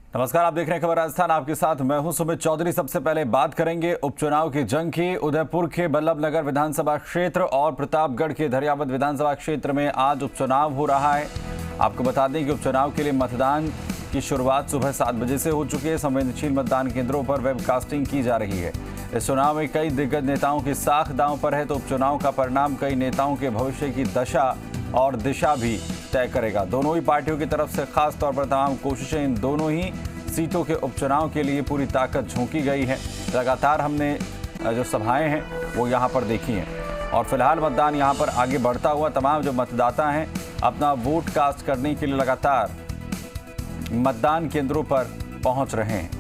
नमस्कार, आप देख रहे हैं खबर राजस्थान। आपके साथ मैं हूं सुमित चौधरी। सबसे पहले बात करेंगे उपचुनाव की जंग की। उदयपुर के बल्लभनगर विधानसभा क्षेत्र और प्रतापगढ़ के धरियावद विधानसभा क्षेत्र में आज उपचुनाव हो रहा है। आपको बता दें कि उपचुनाव के लिए मतदान की शुरुआत सुबह 7 बजे से हो चुकी है। संवेदनशील मतदान केंद्रों पर वेबकास्टिंग की जा रही है। इस चुनाव में कई दिग्गज नेताओं की साख दांव पर है, तो उपचुनाव का परिणाम कई नेताओं के भविष्य की दशा और दिशा भी तय करेगा। दोनों ही पार्टियों की तरफ से खास तौर पर तमाम कोशिशें इन दोनों ही सीटों के उपचुनाव के लिए पूरी ताकत झोंकी गई है। लगातार हमने जो सभाएं हैं वो यहाँ पर देखी हैं और फिलहाल मतदान यहाँ पर आगे बढ़ता हुआ तमाम जो मतदाता हैं अपना वोट कास्ट करने के लिए लगातार मतदान केंद्रों पर पहुंच रहे हैं।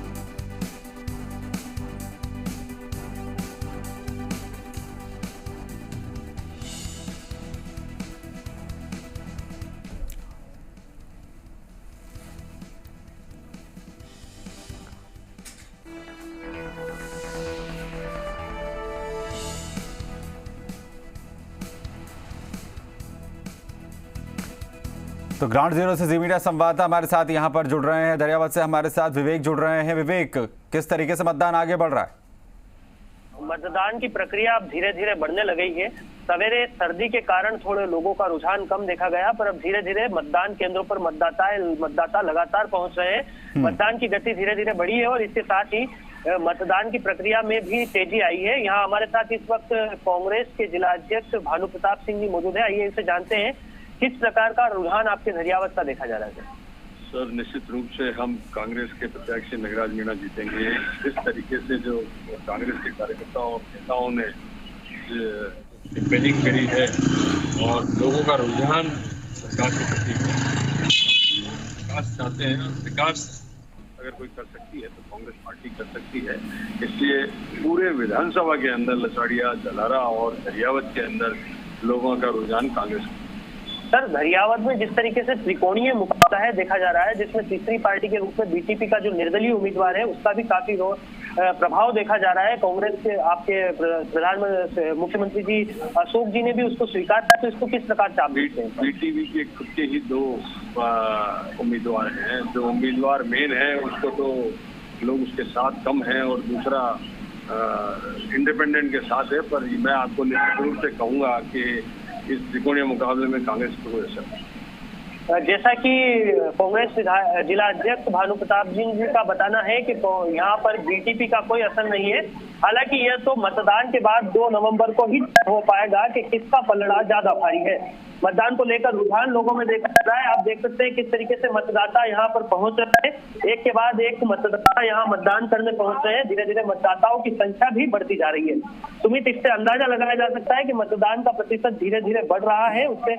तो ग्राउंड जीरो से जी मीडिया संवाददाता हमारे साथ यहां पर जुड़ रहे हैं। दरियावद से हमारे साथ विवेक जुड़ रहे हैं। विवेक, किस तरीके से मतदान आगे बढ़ रहा है? मतदान की प्रक्रिया अब धीरे धीरे बढ़ने लगी है। सवेरे सर्दी के कारण थोड़े लोगों का रुझान कम देखा गया, पर अब धीरे धीरे मतदान केंद्रों पर मतदाता लगातार पहुंच रहे हैं। मतदान की गति धीरे धीरे बढ़ी है और इसके साथ ही मतदान की प्रक्रिया में भी तेजी आई है। यहाँ हमारे साथ इस वक्त कांग्रेस के जिला अध्यक्ष भानु प्रताप सिंह जी मौजूद है। आइए इनसे जानते हैं किस प्रकार का रुझान आपके धरियावद का देखा जा रहा है। सर, निश्चित रूप से हम कांग्रेस के प्रत्याशी नगराज मीणा जीतेंगे। इस तरीके से जो कांग्रेस के कार्यकर्ताओं नेताओं ने कैंपेनिंग करी है और लोगों का रुझान सरकार के प्रति विकास चाहते हैं और विकास अगर कोई कर सकती है तो कांग्रेस पार्टी कर सकती है। इसलिए पूरे विधानसभा के अंदर लसाड़िया, जलारा और धरियावद के अंदर लोगों का रुझान कांग्रेस। सर, धरियावद में जिस तरीके से त्रिकोणीय मुकाबला है देखा जा रहा है, जिसमें तीसरी पार्टी के रूप में बीटीपी का जो निर्दलीय उम्मीदवार है उसका भी काफी प्रभाव देखा जा रहा है। कांग्रेस के आपके प्रधानमंत्री मुख्यमंत्री जी अशोक जी ने भी उसको स्वीकार किया, तो इसको किस प्रकार से आप देखते हैं? बीटीपी के खुद के ही 2 उम्मीदवार हैं। जो उम्मीदवार मेन है उसको तो लोग उसके साथ कम हैं और दूसरा इंडिपेंडेंट के साथ है। पर मैं आपको निश्चित रूप से कहूंगा कि इस त्रिकोणीय मुकाबले में कांग्रेस को कोई असर। जैसा कि कांग्रेस जिला अध्यक्ष भानु प्रताप सिंह जी का बताना है कि यहाँ पर बीटीपी का कोई असर नहीं है। हालांकि यह तो मतदान के बाद 2 नवंबर को ही हो पाएगा कि किसका पलड़ा ज्यादा भारी है। मतदान को लेकर रुझान लोगों में देखा जा रहा है। आप देख सकते हैं किस तरीके से मतदाता यहाँ पर पहुंच रहे हैं। एक के बाद एक मतदाता यहाँ मतदान करने पहुंच रहे हैं। धीरे धीरे मतदाताओं की संख्या भी बढ़ती जा रही है। सुमित, इससे अंदाजा लगाया जा सकता है कि मतदान का प्रतिशत धीरे धीरे बढ़ रहा है। उससे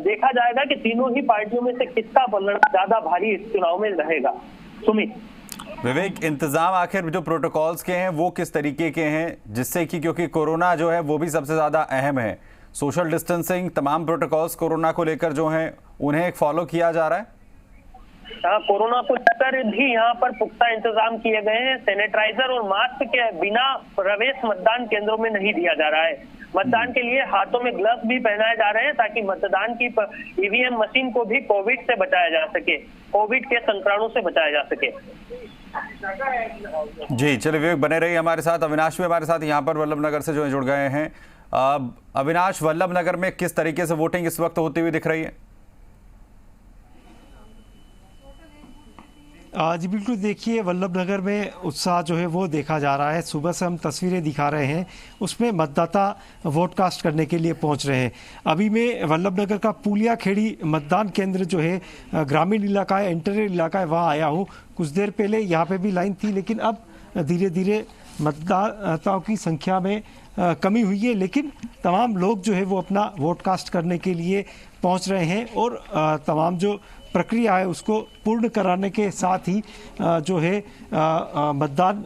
देखा जाएगा कि तीनों ही पार्टियों में से किसका पलड़ा ज्यादा भारी इस चुनाव में रहेगा। सुमित। विवेक, इंतजाम आखिर जो प्रोटोकॉल्स के हैं वो किस तरीके के हैं, जिससे कि क्योंकि कोरोना जो है वो भी सबसे ज्यादा अहम है, सोशल डिस्टेंसिंग, तमाम प्रोटोकॉल्स कोरोना को लेकर जो हैं उन्हें फॉलो किया जा रहा है? हाँ, कोरोना को लेकर भी यहाँ पर पुख्ता इंतजाम किए गए हैं। सैनिटाइजर और मास्क के बिना प्रवेश मतदान केंद्रों में नहीं दिया जा रहा है। मतदान के लिए हाथों में ग्लव्स भी पहनाए जा रहे हैं ताकि मतदान की ईवीएम मशीन को भी कोविड से बचाया जा सके, कोविड के संक्रमणों से बचाया जा सके। जी चलिए विवेक, बने रहिए हमारे साथ। अविनाश भी हमारे साथ यहाँ पर बल्लभनगर से जो जुड़ गए हैं। अविनाश, बल्लभनगर में किस तरीके से वोटिंग इस वक्त होती हुई दिख रही है? जी बिल्कुल, देखिए वल्लभनगर में उत्साह जो है वो देखा जा रहा है। सुबह से हम तस्वीरें दिखा रहे हैं, उसमें मतदाता वोट कास्ट करने के लिए पहुंच रहे हैं। अभी मैं वल्लभनगर का पुलिया खेड़ी मतदान केंद्र जो है ग्रामीण इलाका है, इंटीरियर इलाका है, वहाँ आया हूँ। कुछ देर पहले यहाँ पे भी लाइन थी, लेकिन अब धीरे धीरे मतदाताओं की संख्या में कमी हुई है, लेकिन तमाम लोग जो है वो अपना वोट कास्ट करने के लिए पहुँच रहे हैं और तमाम जो प्रक्रिया है उसको पूर्ण कराने के साथ ही जो है मतदान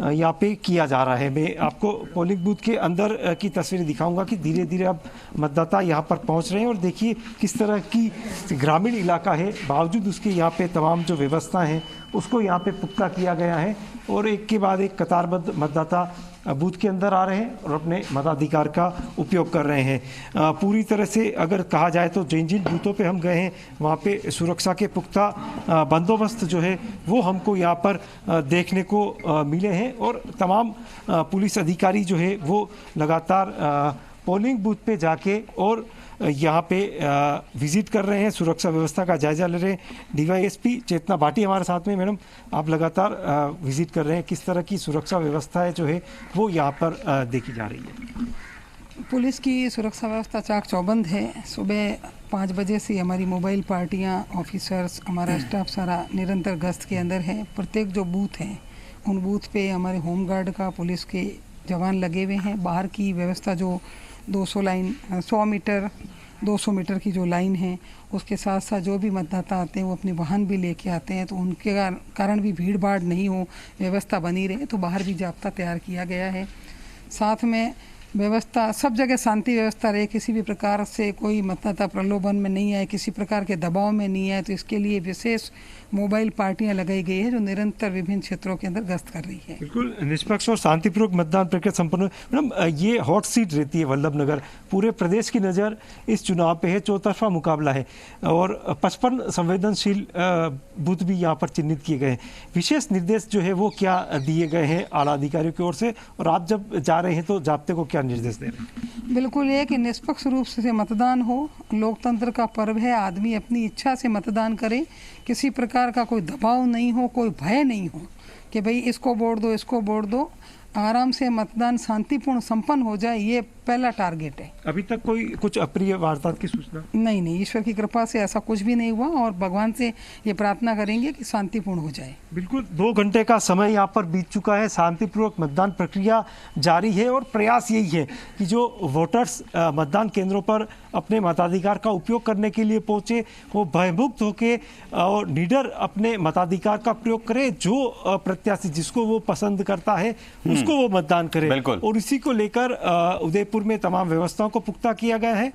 यहाँ पे किया जा रहा है। मैं आपको पोलिंग बूथ के अंदर की तस्वीरें दिखाऊंगा कि धीरे धीरे अब मतदाता यहाँ पर पहुँच रहे हैं और देखिए किस तरह की ग्रामीण इलाका है, बावजूद उसके यहाँ पे तमाम जो व्यवस्था है उसको यहाँ पे पुख्ता किया गया है और एक के बाद एक कतारबद्ध मतदाता बूथ के अंदर आ रहे हैं और अपने मताधिकार का उपयोग कर रहे हैं। पूरी तरह से अगर कहा जाए तो जिन जिन बूथों पे हम गए हैं वहाँ पे सुरक्षा के पुख्ता बंदोबस्त जो है वो हमको यहाँ पर देखने को मिले हैं और तमाम पुलिस अधिकारी जो है वो लगातार पोलिंग बूथ पे जाके और यहाँ पे विजिट कर रहे हैं, सुरक्षा व्यवस्था का जायजा ले रहे हैं। डीवाईएसपी चेतना भाटी हमारे साथ में। मैडम, आप लगातार विजिट कर रहे हैं, किस तरह की सुरक्षा व्यवस्था है जो है वो यहाँ पर देखी जा रही है? पुलिस की सुरक्षा व्यवस्था चाक चौबंद है। सुबह 5 बजे से हमारी मोबाइल पार्टियाँ, ऑफिसर्स, हमारा स्टाफ सारा निरंतर गश्त के अंदर है। प्रत्येक जो बूथ हैं उन बूथ पे हमारे होमगार्ड का पुलिस के जवान लगे हुए हैं। बाहर की व्यवस्था जो 100 मीटर 200 मीटर की जो लाइन है उसके साथ साथ जो भी मतदाता आते हैं वो अपने वाहन भी लेके आते हैं, तो उनके कारण भी भीड़ भाड़ नहीं हो, व्यवस्था बनी रहे, तो बाहर भी जाब्ता तैयार किया गया है। साथ में व्यवस्था सब जगह शांति व्यवस्था रहे, किसी भी प्रकार से कोई मतदाता प्रलोभन में नहीं आए, किसी प्रकार के दबाव में नहीं आए, तो इसके लिए विशेष मोबाइल पार्टियां लगाई गई है जो निरंतर विभिन्न क्षेत्रों के अंदर गश्त कर रही है। बिल्कुल निष्पक्ष और शांतिपूर्वक मतदान प्रक्रिया संपन्न। मैडम, ये हॉट सीट रहती है वल्लभ नगर, पूरे प्रदेश की नज़र इस चुनाव पे है, चौतरफा मुकाबला है और 55 संवेदनशील बूथ भी यहाँ पर चिन्हित किए गए हैं। विशेष निर्देश जो है वो क्या दिए गए हैं आला अधिकारियों की ओर से, और आप जब जा रहे हैं तो जाब्ते को क्या निर्देश दे रहे हैं? बिल्कुल ये कि निष्पक्ष रूप से मतदान हो, लोकतंत्र का पर्व है, आदमी अपनी इच्छा से मतदान करे, किसी प्रकार का कोई दबाव नहीं हो, कोई भय नहीं हो कि भाई इसको वोट दो, इसको वोट दो। आराम से मतदान शांतिपूर्ण संपन्न हो जाए, ये पहला टारगेट है। अभी तक कोई कुछ अप्रिय वारदात की सूचना नहीं, ईश्वर की कृपा से ऐसा कुछ भी नहीं हुआ और भगवान से ये प्रार्थना करेंगे कि शांतिपूर्ण हो जाए। बिल्कुल 2 घंटे का समय यहाँ पर बीत चुका है, शांतिपूर्वक मतदान प्रक्रिया जारी है और प्रयास यही है कि जो वोटर्स मतदान केंद्रों पर अपने मताधिकार का उपयोग करने के लिए पहुंचे वो भयमुक्त होकर और निडर अपने मताधिकार का प्रयोग करें। जो प्रत्याशी जिसको वो पसंद करता है उसको वो मतदान करे, और इसी को लेकर उदयपुर में तमाम व्यवस्थाओं को पुख्ता किया गया है।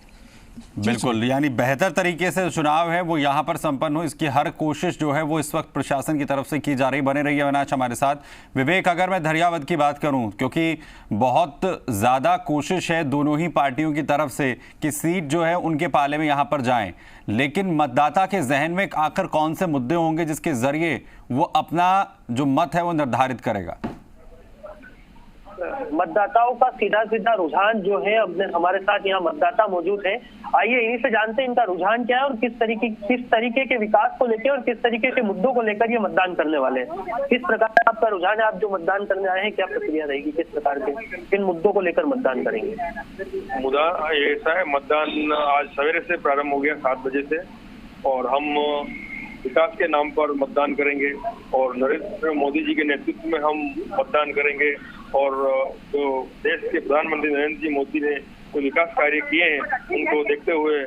बिल्कुल, यानी बेहतर तरीके से चुनाव है वो यहाँ पर संपन्न हो, इसकी हर कोशिश जो है वो इस वक्त प्रशासन की तरफ से की जा रही। बने रही है अविनाश हमारे साथ। विवेक, अगर मैं धरियावद की बात करूं, क्योंकि बहुत ज्यादा कोशिश है दोनों ही पार्टियों की तरफ से कि सीट जो है उनके पाले में यहाँ पर जाएं, लेकिन मतदाता के जहन में आखिर कौन से मुद्दे होंगे जिसके जरिए वो अपना जो मत है वो निर्धारित करेगा? मतदाताओं का सीधा सीधा रुझान जो है, अपने हमारे साथ यहाँ मतदाता मौजूद है। आइए इन्हीं से जानते हैं इनका रुझान क्या है और किस तरीके के विकास को लेकर और किस तरीके के मुद्दों को लेकर ये मतदान करने वाले हैं। किस प्रकार का आपका रुझान है, आप जो मतदान करने आए हैं, क्या प्रक्रिया रहेगी, किस प्रकार के किन मुद्दों को लेकर मतदान करेंगे? मुद्दा ऐसा है, मतदान आज सवेरे से प्रारंभ हो गया 7 बजे से, और हम विकास के नाम पर मतदान करेंगे और नरेंद्र मोदी जी के नेतृत्व में हम मतदान करेंगे। और जो देश के प्रधानमंत्री नरेंद्र जी मोदी ने जो विकास कार्य किए हैं उनको देखते हुए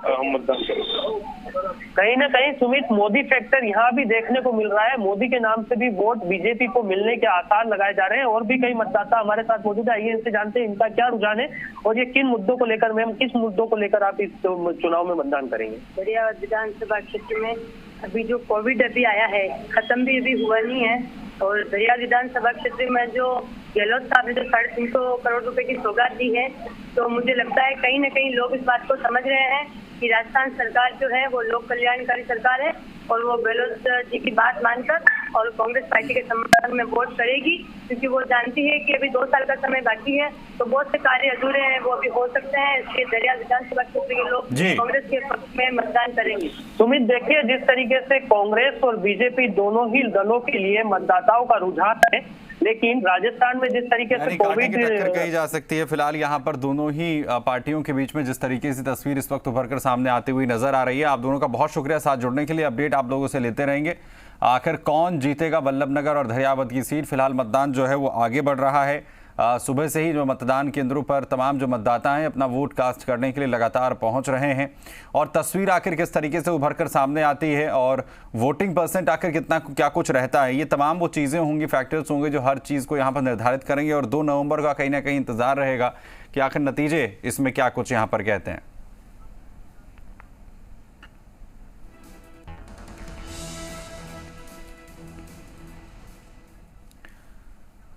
हम मतदान करेंगे। कहीं ना कहीं सुमित, मोदी फैक्टर यहाँ भी देखने को मिल रहा है। मोदी के नाम से भी वोट बीजेपी को मिलने के आसार लगाए जा रहे हैं। और भी कई मतदाता हमारे साथ मौजूद है, आइए इनसे जानते हैं इनका क्या रुझान है और ये किन मुद्दों को लेकर, मैम किस मुद्दों को लेकर आप इस चुनाव में मतदान करेंगे? धरियावद विधानसभा क्षेत्र में अभी जो कोविड अभी आया है, खत्म भी अभी हुआ नहीं है, और धरियावद विधानसभा क्षेत्र में जो गहलोत साहब ने जो 350 करोड़ रुपए की सौगात दी है, तो मुझे लगता है कहीं ना कहीं लोग इस बात को समझ रहे हैं कि राजस्थान सरकार जो है वो लोक कल्याणकारी सरकार है और वो गहलोत जी की बात मानकर और कांग्रेस पार्टी के समर्थन में वोट करेगी, क्योंकि वो जानती है कि अभी 2 साल का समय बाकी है, तो बहुत से कार्य अधूरे हैं, वो अभी हो सकते हैं। इसलिए धरियावद विधानसभा क्षेत्र के लोग कांग्रेस के पक्ष में मतदान करेंगे। सुमित, देखिए जिस तरीके से कांग्रेस और बीजेपी दोनों ही दलों के लिए मतदाताओं का रुझान है, लेकिन राजस्थान में जिस तरीके से कोविड की टक्कर कही जा सकती है फिलहाल यहाँ पर दोनों ही पार्टियों के बीच में, जिस तरीके से तस्वीर इस वक्त उभर कर सामने आती हुई नजर आ रही है। आप दोनों का बहुत शुक्रिया साथ जुड़ने के लिए। अपडेट आप लोगों से लेते रहेंगे। आखिर कौन जीतेगा वल्लभ नगर और धरियावद की सीट? फिलहाल मतदान जो है वो आगे बढ़ रहा है। सुबह से ही जो मतदान केंद्रों पर तमाम जो मतदाता हैं अपना वोट कास्ट करने के लिए लगातार पहुंच रहे हैं, और तस्वीर आखिर किस तरीके से उभर कर सामने आती है और वोटिंग परसेंट आखिर कितना क्या कुछ रहता है, ये तमाम वो चीज़ें होंगी, फैक्टर्स होंगे जो हर चीज़ को यहाँ पर निर्धारित करेंगे। और 2 नवंबर का कहीं ना कहीं इंतजार रहेगा कि आखिर नतीजे इसमें क्या कुछ यहाँ पर कहते हैं।